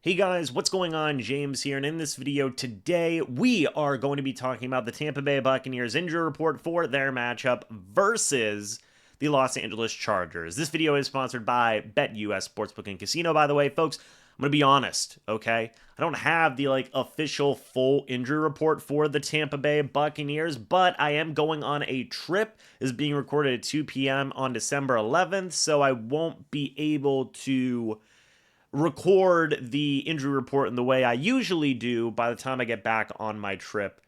Hey guys, what's going on? James here, and in this video today, we are going to be talking about the Tampa Bay Buccaneers injury report for their matchup versus the Los Angeles Chargers. This video is sponsored by BetUS Sportsbook and Casino, by the way, folks. I'm going to be honest, okay? I don't have the official full injury report for the Tampa Bay Buccaneers, but I am going on a trip. This is being recorded at 2 p.m. on December 11th, so I won't be able to record the injury report in the way I usually do by the time I get back on my trip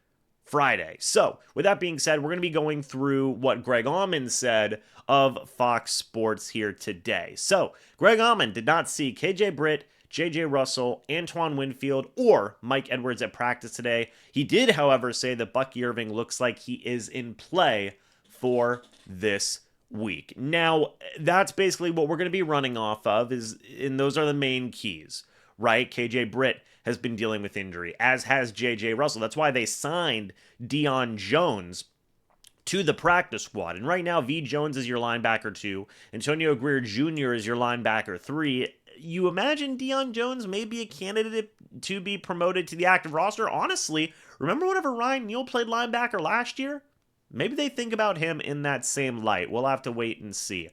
Friday. So, with that being said, we're going to be going through what Greg Auman said of Fox Sports here today. So, Greg Auman did not see KJ Britt, JJ Russell, Antoine Winfield, or Mike Edwards at practice today. He did, however, say that Bucky Irving looks like he is in play for this week. Now, that's basically what we're going to be running off of, and those are the main keys, right? KJ Britt has been dealing with injury, as has JJ Russell. That's why they signed Deion Jones to the practice squad. And right now, V. Jones is your linebacker 2. Antonio Greer Jr. is your linebacker 3. You imagine Deion Jones may be a candidate to be promoted to the active roster? Honestly, remember whenever Ryan Neal played linebacker last year? Maybe they think about him in that same light. We'll have to wait and see.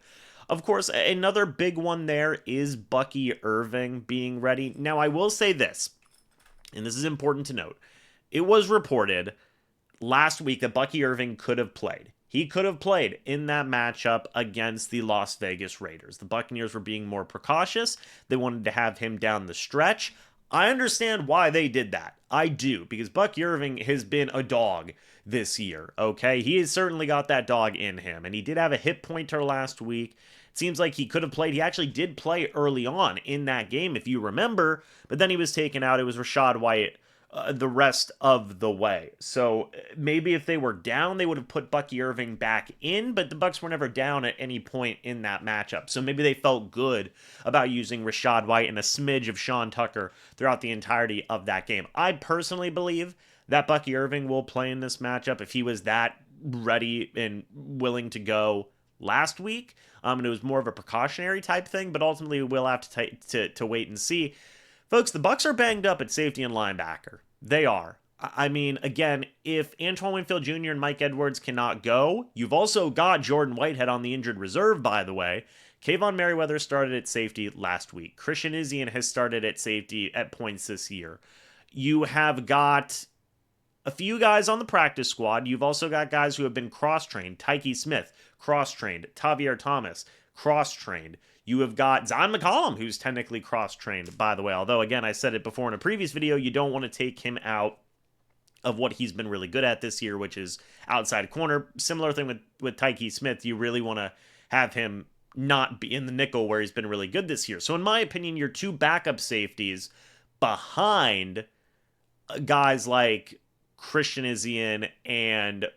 Of course, another big one there is Bucky Irving being ready. Now, I will say this, and this is important to note. It was reported last week that Bucky Irving could have played. He could have played in that matchup against the Las Vegas Raiders. The Buccaneers were being more precautious. They wanted to have him down the stretch. I understand why they did that. I do, because Bucky Irving has been a dog this year, okay? He has certainly got that dog in him, and he did have a hip pointer last week. It seems like he could have played. He actually did play early on in that game, if you remember, but then he was taken out. It was Rachaad White the rest of the way. So maybe if they were down, they would have put Bucky Irving back in, but the Bucs were never down at any point in that matchup. So maybe they felt good about using Rachaad White and a smidge of Sean Tucker throughout the entirety of that game. I personally believe that Bucky Irving will play in this matchup if he was that ready and willing to go last week. And it was more of a precautionary type thing, but ultimately we'll have to wait and see. Folks, the Bucs are banged up at safety and linebacker. They are. I mean, again, if Antoine Winfield Jr. and Mike Edwards cannot go, you've also got Jordan Whitehead on the injured reserve, by the way. Kayvon Merriweather started at safety last week. Christian Izien has started at safety at points this year. You have got a few guys on the practice squad. You've also got guys who have been cross-trained. Tyke Smith, cross-trained. Tavier Thomas, cross-trained. You have got Zion McCollum, who's technically cross-trained, by the way. Although, again, I said it before in a previous video, you don't want to take him out of what he's been really good at this year, which is outside corner. Similar thing with Tyke Smith. You really want to have him not be in the nickel where he's been really good this year. So, in my opinion, your two backup safeties behind guys like Christian Izien and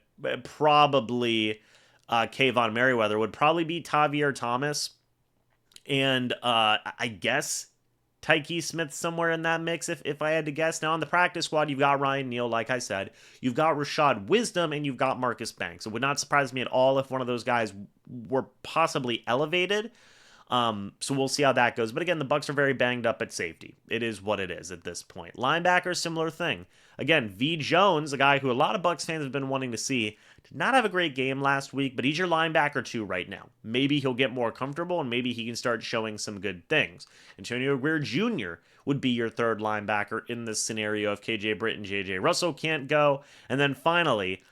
probably Kayvon Merriweather would probably be Tavier Thomas and I guess Tyke Smith somewhere in that mix, if I had to guess. Now, on the practice squad, you've got Ryan Neal, like I said. You've got Rashad Wisdom, and you've got Marcus Banks. It would not surprise me at all if one of those guys were possibly elevated. So we'll see how that goes. But again, the Bucs are very banged up at safety. It is what it is at this point. Linebacker, similar thing. Again, V. Jones, a guy who a lot of Bucs fans have been wanting to see, did not have a great game last week, but he's your linebacker 2 right now. Maybe he'll get more comfortable, and maybe he can start showing some good things. Antonio Greer Jr. would be your third linebacker in this scenario if KJ Britt and JJ Russell can't go. And then finally,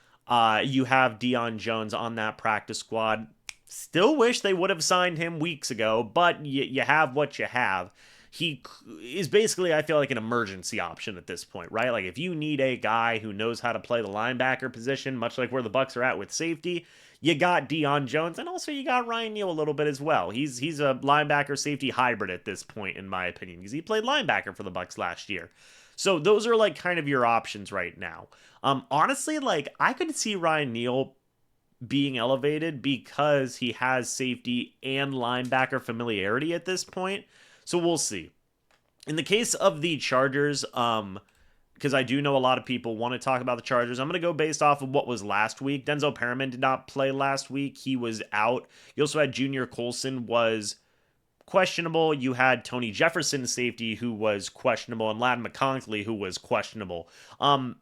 you have Deion Jones on that practice squad. Still wish they would have signed him weeks ago, but you have what you have. He is basically, I feel like, an emergency option at this point, right? Like, if you need a guy who knows how to play the linebacker position, much like where the Bucs are at with safety, you got Deion Jones, and also you got Ryan Neal a little bit as well. He's a linebacker safety hybrid at this point, in my opinion, because he played linebacker for the Bucs last year. So those are like kind of your options right now. Honestly, like, I could see Ryan Neal being elevated because he has safety and linebacker familiarity at this point. So we'll see. In the case of the Chargers, because I do know a lot of people want to talk about the Chargers, I'm going to go based off of what was last week. Denzel Perriman did not play last week. He was out. You also had Junior Colson was questionable. You had Tony Jefferson, safety, who was questionable, and Ladd McConkey, who was questionable.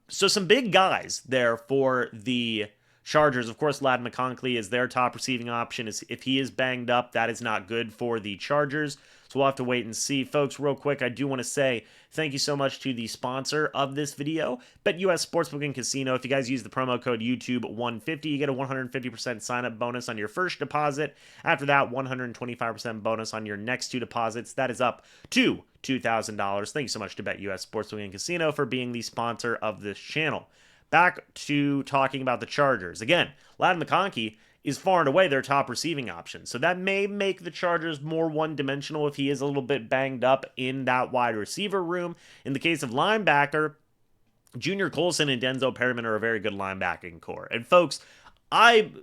So some big guys there for the Chargers. Of course, Ladd McConkey is their top receiving option. If he is banged up, that is not good for the Chargers. So we'll have to wait and see. Folks, real quick, I do want to say thank you so much to the sponsor of this video, BetUS Sportsbook and Casino. If you guys use the promo code YouTube150, you get a 150% sign-up bonus on your first deposit. After that, 125% bonus on your next two deposits. That is up to $2,000. Thank you so much to BetUS Sportsbook and Casino for being the sponsor of this channel. Back to talking about the Chargers. Again, Ladd McConkey is far and away their top receiving option. So that may make the Chargers more one-dimensional if he is a little bit banged up in that wide receiver room. In the case of linebacker, Junior Colson and Denzel Perryman are a very good linebacking core. And folks, any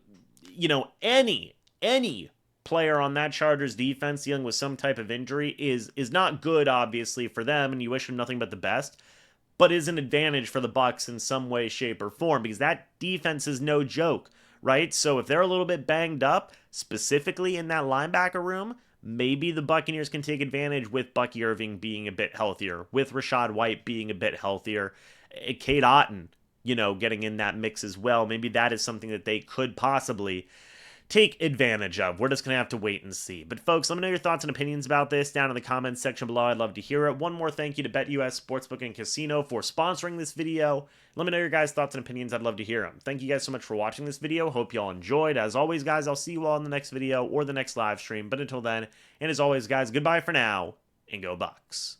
player on that Chargers defense dealing with some type of injury is not good, obviously, for them, and you wish them nothing but the best, but is an advantage for the Bucs in some way, shape, or form, because that defense is no joke, right? So if they're a little bit banged up, specifically in that linebacker room, maybe the Buccaneers can take advantage with Bucky Irving being a bit healthier, with Rachaad White being a bit healthier, Cade Otton, getting in that mix as well. Maybe that is something that they could possibly take advantage of. We're just going to have to wait and see. But folks, let me know your thoughts and opinions about this down in the comments section below. I'd love to hear it. One more thank you to BetUS Sportsbook and Casino for sponsoring this video. Let me know your guys' thoughts and opinions. I'd love to hear them. Thank you guys so much for watching this video. Hope you all enjoyed. As always, guys, I'll see you all in the next video or the next live stream. But until then, and as always, guys, goodbye for now, and go Bucs.